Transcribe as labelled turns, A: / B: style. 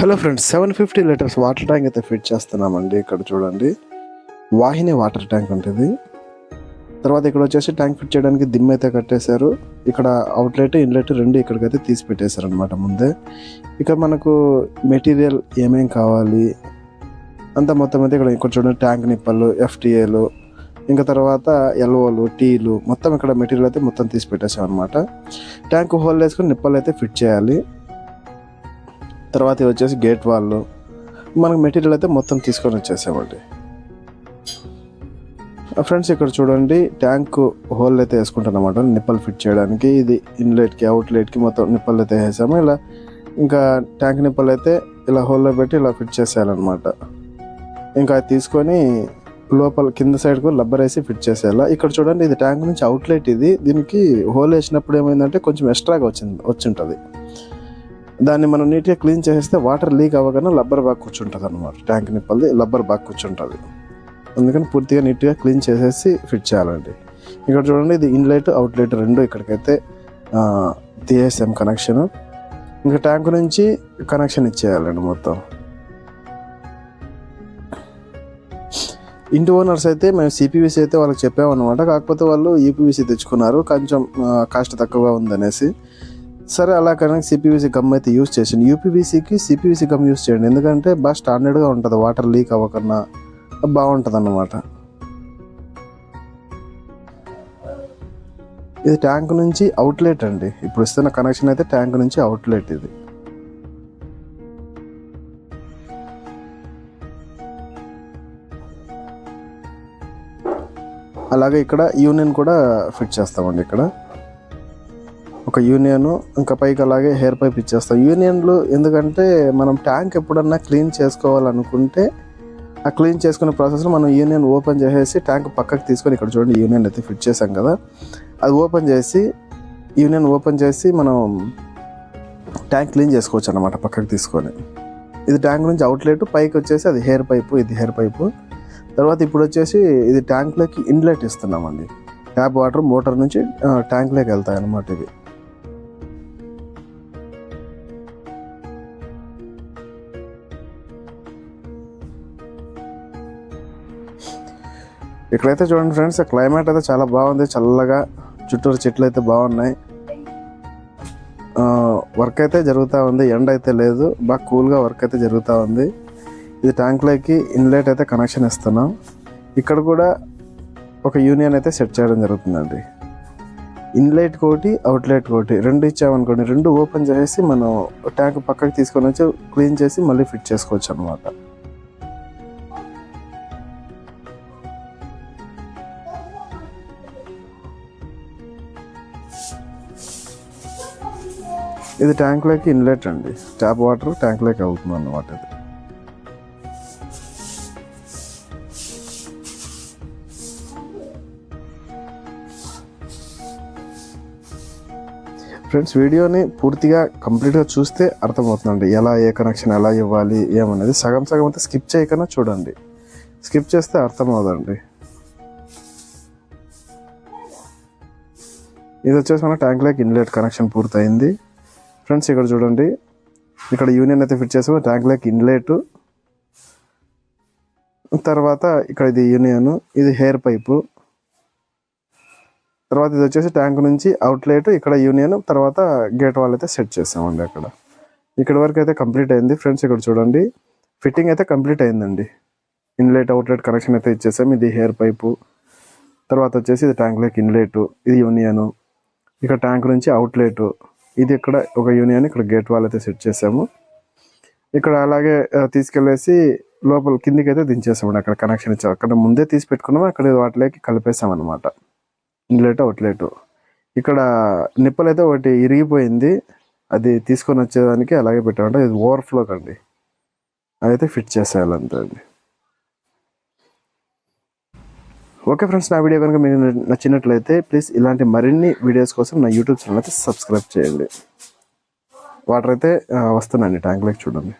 A: Hello friends, 750 litres water tank అయితే fit చేస్తున్నామండి. ఇక్కడ చూడండి, వాహిని వాటర్ ట్యాంక్ ఉంటుంది. తర్వాత ఇక్కడ వచ్చేసి ట్యాంక్ ఫిట్ చేయడానికి దిమ్మ అయితే కట్టేశారు. ఇక్కడ అవుట్లెట్ ఇన్లెట్ రెండు ఇక్కడికైతే తీసి పెట్టేశారు అనమాట ముందే. ఇక మనకు మెటీరియల్ ఏమేం కావాలి అంత మొత్తం అయితే ఇక్కడ చూడండి, ట్యాంక్ నిప్పలు, ఎఫ్టీఏలు, ఇంకా తర్వాత ఎల్ఓలు, టీలు, మొత్తం ఇక్కడ మెటీరియల్ అయితే మొత్తం తీసి పెట్టేసాం అనమాట. ట్యాంక్ హోల్ వేసుకొని నిప్పలు అయితే ఫిట్ చేయాలి. తర్వాత వచ్చేసి గేట్ వాళ్ళు మనకు మెటీరియల్ అయితే మొత్తం తీసుకొని వచ్చేసామండి. ఫ్రెండ్స్ ఇక్కడ చూడండి, ట్యాంక్ హోల్ అయితే వేసుకుంటాం అన్నమాట నిప్పలు ఫిట్ చేయడానికి. ఇది ఇన్లెట్కి అవుట్లెట్కి మొత్తం నిప్పలు అయితే వేసాము. ఇలా ఇంకా ట్యాంక్ నిప్పలు అయితే ఇలా హోల్లో పెట్టి ఇలా ఫిట్ చేసేయాలన్నమాట. ఇంకా అది తీసుకొని లోపల కింద సైడ్కు లబ్బర్ వేసి ఫిట్ చేసేయాలి. ఇక్కడ చూడండి, ఇది ట్యాంక్ నుంచి అవుట్లెట్. ఇది దీనికి హోల్ వేసినప్పుడు ఏమైందంటే కొంచెం ఎక్స్ట్రాగా వచ్చింటుంది. దాన్ని మనం నీట్గా క్లీన్ చేసేస్తే వాటర్ లీక్ అవ్వగానే లబ్బర్ బాగా కూర్చుంటుంది అనమాట. ట్యాంక్ నిప్పల్ది లబ్బర్ బాగా కూర్చుంటుంది. అందుకని పూర్తిగా నీట్గా క్లీన్ చేసేసి ఫిట్ చేయాలండి. ఇక్కడ చూడండి, ఇది ఇన్లెట్ అవుట్లెట్ రెండు ఇక్కడికైతే తీసేసాం కనెక్షన్. ఇంకా ట్యాంక్ నుంచి కనెక్షన్ ఇచ్చేయాలండి మొత్తం. ఇంటి ఓనర్స్ అయితే మేము సిపివిసి అయితే వాళ్ళకి చెప్పామన్నమాట. కాకపోతే వాళ్ళు యూపీవీసీ తెచ్చుకున్నారు, కొంచెం కాస్ట్ తక్కువగా ఉందనేసి. సరే అలా కానీ సిపివిసి గమ్ అయితే యూజ్ చేసింది. యూపీవీసీకి సిపివిసి గమ్ యూజ్ చేయండి, ఎందుకంటే బాగా స్టాండర్డ్గా ఉంటుంది, వాటర్ లీక్ అవ్వకన్నా బాగుంటుంది అన్నమాట. ఇది ట్యాంక్ నుంచి అవుట్లెట్ అండి. ఇప్పుడు ఇస్తున్న కనెక్షన్ అయితే ట్యాంక్ నుంచి అవుట్లెట్. ఇది అలాగే ఇక్కడ యూనియన్ కూడా ఫిట్ చేస్తామండి. ఇక్కడ ఒక యూనియన్, ఇంకా పైకి అలాగే హెయిర్ పైప్ ఇచ్చేస్తాం. యూనియన్లు ఎందుకంటే మనం ట్యాంక్ ఎప్పుడన్నా క్లీన్ చేసుకోవాలనుకుంటే ఆ క్లీన్ చేసుకునే ప్రాసెస్లో మనం యూనియన్ ఓపెన్ చేసేసి ట్యాంక్ పక్కకి తీసుకొని, ఇక్కడ చూడండి యూనియన్ అయితే ఫిట్ చేసాం కదా, అది ఓపెన్ చేసి యూనియన్ ఓపెన్ చేసి మనం ట్యాంక్ క్లీన్ చేసుకోవచ్చు అన్నమాట పక్కకి తీసుకొని. ఇది ట్యాంక్ నుంచి అవుట్లెట్, పైకి వచ్చేసి అది హెయిర్ పైపు, ఇది హెయిర్ పైపు. తర్వాత ఇప్పుడు వచ్చేసి ఇది ట్యాంక్లోకి ఇన్లెట్ ఇస్తున్నామండి. ట్యాప్ వాటర్ మోటార్ నుంచి ట్యాంక్లోకి వెళ్తాయి అన్నమాట. ఇవి ఇక్కడైతే చూడండి ఫ్రెండ్స్, క్లైమేట్ అయితే చాలా బాగుంది, చల్లగా, చుట్టూరు చెట్లు అయితే బాగున్నాయి. వర్క్ అయితే జరుగుతూ ఉంది, ఎండ అయితే లేదు, బాగా కూల్గా వర్క్ అయితే జరుగుతూ ఉంది. ఇది ట్యాంక్లోకి ఇన్లెట్ అయితే కనెక్షన్ ఇస్తున్నాం. ఇక్కడ కూడా ఒక యూనియన్ అయితే సెట్ చేయడం జరుగుతుందండి. ఇన్లెట్ కోటి అవుట్లెట్ కోటి రెండు ఇచ్చామనుకోండి, రెండు ఓపెన్ చేసి మనం ట్యాంక్ పక్కకి తీసుకొని వచ్చి క్లీన్ చేసి మళ్ళీ ఫిట్ చేసుకోవచ్చు అనమాట. ఇది ట్యాంక్లోకి ఇన్లెట్ అండి, ట్యాప్ వాటర్ ట్యాంక్లోకి వెళ్తుంది అన్నమాట. ఇది ఫ్రెండ్స్, వీడియోని పూర్తిగా కంప్లీట్గా చూస్తే అర్థమవుతుందండి ఎలా, ఏ కనెక్షన్ ఎలా ఇవ్వాలి ఏమనేది. సగం సగం అయితే స్కిప్ చేయకుండా చూడండి, స్కిప్ చేస్తే అర్థం అవుదండి. ఇది వచ్చేసి మన ట్యాంక్లోకి ఇన్లెట్ కనెక్షన్ పూర్తయింది. ఫ్రెండ్స్ ఇక్కడ చూడండి, ఇక్కడ యూనియన్ అయితే ఫిట్ చేసాము, ట్యాంక్లోకి ఇన్లెట్, తర్వాత ఇక్కడ ఇది యూనియన్, ఇది హెయిర్ పైపు, తర్వాత ఇది వచ్చేసి ట్యాంక్ నుంచి అవుట్లెట్, ఇక్కడ యూనియన్, తర్వాత గేట్ వాల్ అయితే సెట్ చేసామండి. ఇక్కడ వరకు అయితే కంప్లీట్ అయింది. ఫ్రెండ్స్ ఇక్కడ చూడండి, ఫిట్టింగ్ అయితే కంప్లీట్ అయిందండి. ఇన్లెట్ అవుట్లెట్ కనెక్షన్ అయితే ఇచ్చేసాం. ఇది హెయిర్ పైపు, తర్వాత వచ్చేసి ఇది ట్యాంక్లోకి ఇన్లెట్, ఇది యూనియన్, ఇక్కడ ట్యాంక్ నుంచి అవుట్లెట్, ఇది ఇక్కడ ఒక యూనియన్, ఇక్కడ గేట్ వాల్ అయితే సెట్ చేసాము. ఇక్కడ అలాగే తీసుకెళ్ళేసి లోపల కిందికి అయితే దించేసామండి. అక్కడ కనెక్షన్ ఇచ్చాము, అక్కడ ముందే తీసి పెట్టుకున్నాము, అక్కడ వాటిలోకి కలిపేసాం అనమాట. Inlet outlet. ఇక్కడ నిప్పలు అయితే ఒకటి ఇరిగిపోయింది, అది తీసుకొని వచ్చేదానికి అలాగే పెట్టామంటే ఇది ఓవర్ఫ్లో కండి, అదైతే ఫిట్ చేసేయాలంతే అండి. ఓకే ఫ్రెండ్స్, నా వీడియో కనుక మీకు నచ్చినట్లయితే ప్లీజ్ ఇలాంటి మరిన్ని వీడియోస్ కోసం నా యూట్యూబ్ ఛానల్ అయితే సబ్స్క్రైబ్ చేయండి. వాటర్ అయితే వస్తున్నాయండి ట్యాంక్లోకి, చూడండి.